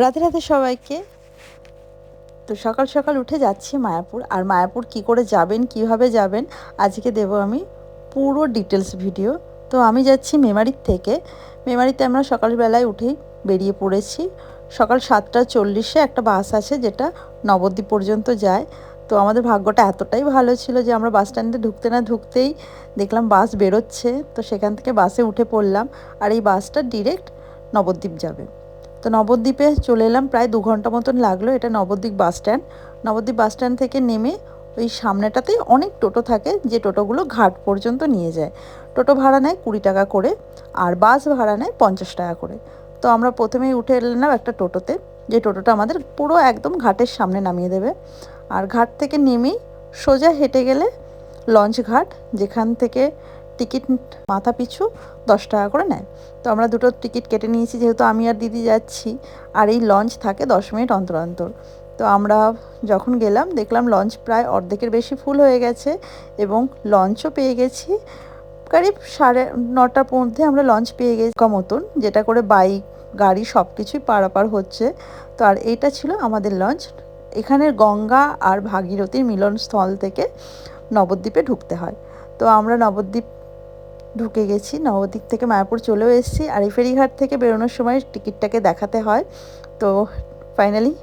রাধে রাধে সবাইকে। তো সকাল সকাল উঠে যাচ্ছি মায়াপুর। আর মায়াপুর কি করে যাবেন, কিভাবে যাবেন, আজকে দেব আমি পুরো ডিটেলস ভিডিও। তো আমি যাচ্ছি মেমারির থেকে। মেমারিতে আমরা সকালবেলায় উঠেই বেরিয়ে পড়েছি। সকাল 7:40-এ একটা বাস আছে যেটা নবদ্বীপ পর্যন্ত যায়। তো আমাদের ভাগ্যটা এতটাই ভালো ছিল যে আমরা বাস স্ট্যান্ডে ঢুকতে না ঢুকতেই দেখলাম বাস বেরোচ্ছে। তো সেখান থেকে বাসে উঠে পড়লাম। আর এই বাসটা ডিরেক্ট নবদ্বীপ যাবে। তো নবদ্বীপে চলে এলাম, প্রায় 2 ঘন্টা মতন লাগলো। এটা Nabadwip bus stand. Nabadwip bus stand থেকে নেমে ওই সামনেটাতেই অনেক টোটো থাকে, যে টোটোগুলো ঘাট পর্যন্ত নিয়ে যায়। টোটো ভাড়া নেয় 20 টাকা করে, আর বাস ভাড়া নেয় 50 টাকা করে। তো আমরা প্রথমেই উঠে এলাম একটা টোটোতে, যে টোটোটা আমাদের পুরো একদম ঘাটের সামনে নামিয়ে দেবে। আর ঘাট থেকে নেমেই সোজা হেঁটে গেলে লঞ্চ ঘাট, যেখান থেকে টিকিট মাথা পিছু 10 টাকা করে নেয়। তো আমরা দুটো টিকিট কেটে নিয়েছি, যেহেতু আমি আর দিদি যাচ্ছি। আর এই লঞ্চ থাকে 10 মিনিট অন্তর অন্তর। তো আমরা যখন গেলাম দেখলাম লঞ্চ প্রায় অর্ধেকের বেশি ফুল হয়ে গেছে, এবং লঞ্চও পেয়ে গেছি করিব 9:30-র মধ্যে। আমরা লঞ্চ পেয়ে গেছি মতন, যেটা করে বাইক গাড়ি সব কিছুই পারাপার হচ্ছে। তো আর এইটা ছিল আমাদের লঞ্চ। এখানের গঙ্গা আর ভাগীরথীর মিলনস্থল থেকে নবদ্বীপে ঢুকতে হয়। তো আমরা নবদ্বীপ ঢুকে গেছি, নবদ্বীপ থেকে মায়াপুর চলেও এসেছি। আর এই ফেরিঘাট থেকে বেরোনোর সময় টিকিটটাকে দেখাতে হয়। তো ফাইনালি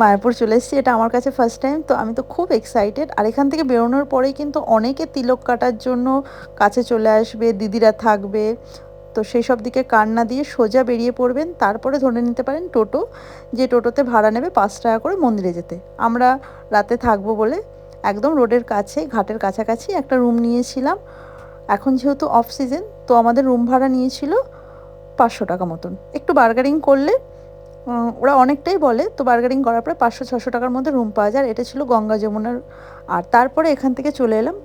মায়াপুর চলে এসেছি। এটা আমার কাছে ফার্স্ট টাইম, তো আমি তো খুব এক্সাইটেড। আর এখান থেকে বেরোনোর পরেই কিন্তু অনেকে তিলক কাটার জন্য কাছে চলে আসবে, দিদিরা থাকবে। তো সেই সব দিকে কান না দিয়ে সোজা বেরিয়ে পড়বেন। তারপরে ধরে নিতে পারেন টোটো, যে টোটোতে ভাড়া নেবে 5 টাকা করে মন্দিরে যেতে। আমরা রাতে থাকবো বলে একদম রোডের কাছে, ঘাটের কাছাকাছি একটা রুম নিয়েছিলাম। এখন যেহেতু অফ সিজন, তো আমাদের রুম ভাড়া নিয়েছিল 500 টাকা মতন। একটু বার্গারিং করলে ওরা অনেকটাই বলে, তো বার্গারিং করার পরে 500-600 টাকার মধ্যে রুম পাওয়া যায়। এটা ছিল গঙ্গা যমুনার। আর তারপরে এখান থেকে চলে এলাম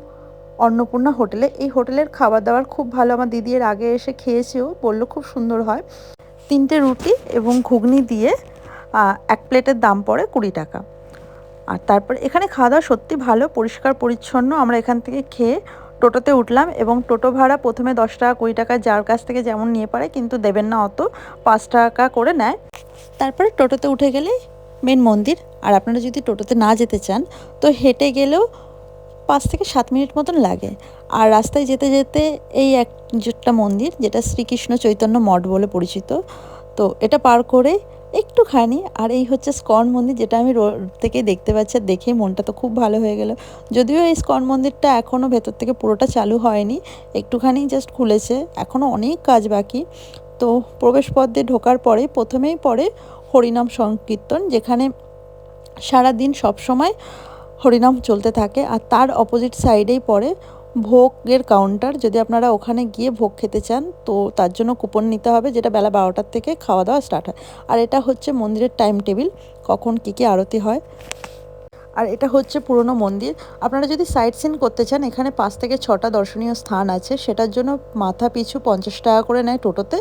অন্নপূর্ণা হোটেলে। এই হোটেলের খাবার দাবার খুব ভালো। আমার দিদি এর আগে এসে খেয়েছেও, বললো খুব সুন্দর হয়। 3টে রুটি এবং ঘুগনি দিয়ে 1 প্লেটের দাম পড়ে 20 টাকা। আর তারপর এখানে খাওয়া দাওয়া সত্যি ভালো, পরিষ্কার পরিচ্ছন্ন। আমরা এখান থেকে খেয়ে টোটোতে উঠলাম, এবং টোটো ভাড়া প্রথমে 10 টাকা 20 টাকা যার কাছ থেকে যেমন নিয়ে পারে, কিন্তু দেবেন না অত, 5 টাকা করে নেয়। তারপরে টোটোতে উঠে গেলে মেন মন্দির। আর আপনারা যদি টোটোতে না যেতে চান তো হেঁটে গেলেও 5 থেকে 7 মিনিট মতন লাগে। আর রাস্তায় যেতে যেতে এই একটা মন্দির, যেটা শ্রীকৃষ্ণ চৈতন্য মঠ বলে পরিচিত, তো এটা পার করে একটুখানি আর এই হচ্ছে স্কন মন্দির, যেটা আমি রোড থেকে দেখতে পাচ্ছি। আর দেখেই মনটা তো খুব ভালো হয়ে গেল। যদিও এই স্কন মন্দিরটা এখনও ভেতর থেকে পুরোটা চালু হয়নি, একটুখানি জাস্ট খুলেছে, এখনও অনেক কাজ বাকি। তো প্রবেশ পথ দিয়ে ঢোকার পরে প্রথমেই পড়ে হরিনাম সংকীর্তন, যেখানে সারাদিন সবসময় হরিনাম চলতে থাকে। আর তার অপোজিট সাইডেই পড়ে ভোগের কাউন্টার। যদি আপনারা ওখানে গিয়ে ভোগ খেতে চান তো তার জন্য কুপন নিতে হবে, যেটা বেলা 12টার থেকে খাওয়া দাওয়া স্টার্ট হয়। আর এটা হচ্ছে মন্দিরের টাইম টেবিল, কখন কী কী আরতি হয়। আর এটা হচ্ছে পুরনো মন্দির। আপনারা যদি সাইট সিন করতে চান, এখানে 5 থেকে 6টা দর্শনীয় স্থান আছে। সেটার জন্য মাথা পিছু 50 টাকা করে নেয় টোটোতে।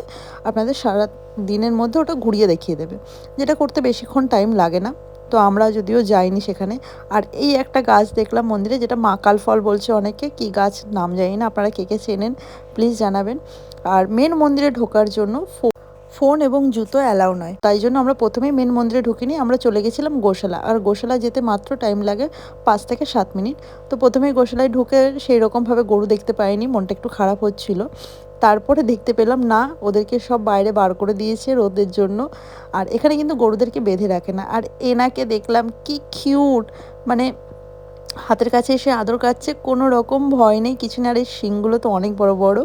আপনাদের সারা দিনের মধ্যে ওটা ঘুরিয়ে দেখিয়ে দেবে, যেটা করতে বেশিক্ষণ টাইম লাগে না। তো আমরা যদিও যাইনি সেখানে। আর এই একটা গাছ দেখলাম মন্দিরে, যেটা মাকাল ফল বলছে অনেকে, কি গাছ নাম জানি না, আপনারা কে কে চেনেন প্লিজ জানাবেন। আর মেন মন্দিরে ঢোকার জন্য ফোন এবং জুতো অ্যালাউ নয়, তাই জন্য আমরা প্রথমেই মেন মন্দিরে ঢুকিনি। আমরা চলে গেছিলাম গোশালা। আর গোশালা যেতে মাত্র টাইম লাগে 5 থেকে 7 মিনিট। তো প্রথমেই গোশালায় ঢুকে সেই রকমভাবে গরু দেখতে পাইনি, মনটা একটু খারাপ হচ্ছিল। তারপরে দেখতে পেলাম না, ওদেরকে সব বাইরে বার করে দিয়েছে রোদের জন্য। আর এখানে কিন্তু গরুদেরকে বেঁধে রাখে না। আর এনাকে দেখলাম কি কিউট, মানে হাতের কাছে এসে আদর কাচ্ছে, কোনো রকম ভয় নেই কিছু না। আর এই শিংগুলো তো অনেক বড় বড়।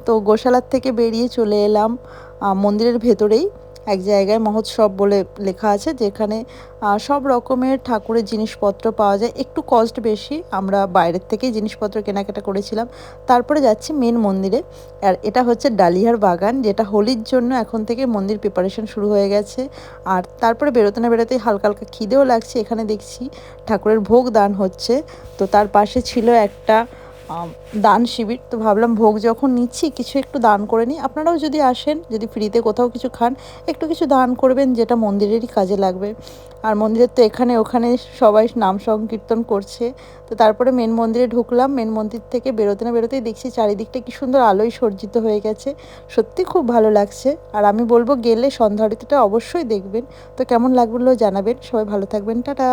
তো গোশালার থেকে বেরিয়ে চলে এলাম মন্দিরের ভেতরেই এক জায়গায় মহোৎসব বলে লেখা আছে, যেখানে সব রকমের ঠাকুরের জিনিসপত্র পাওয়া যায়, একটু কস্ট বেশি। আমরা বাইরের থেকেই জিনিসপত্র কেনাকাটা করেছিলাম। তারপরে যাচ্ছি মেন মন্দিরে। আর এটা হচ্ছে ডালিয়ার বাগান, যেটা হোলির জন্য এখন থেকে মন্দির প্রিপারেশন শুরু হয়ে গেছে। আর তারপরে বেরোতে না বেরোতেই হালকা হালকা খিদেও লাগছে। এখানে দেখছি ঠাকুরের ভোগ দান হচ্ছে। তো তার পাশে ছিল একটা দান শিবির। তো ভাবলাম ভোগ যখন নিচ্ছি কিছু একটু দান করে নিই। আপনারাও যদি আসেন, যদি ফ্রিতে কোথাও কিছু খান, একটু কিছু দান করবেন, যেটা মন্দিরেরই কাজে লাগবে। আর মন্দিরের তো এখানে ওখানে সবাই নাম সংকীর্তন করছে। তো তারপরে মেন মন্দিরে ঢুকলাম। মেন মন্দির থেকে বেরোতে না বেরোতেই দেখছি চারিদিকটা কি সুন্দর আলোয় সজ্জিত হয়ে গেছে। সত্যি খুব ভালো লাগছে। আর আমি বলবো গেলে সন্ধ্যা আরতিটা অবশ্যই দেখবেন। তো কেমন লাগলো জানাবেন। সবাই ভালো থাকবেন। টাটা।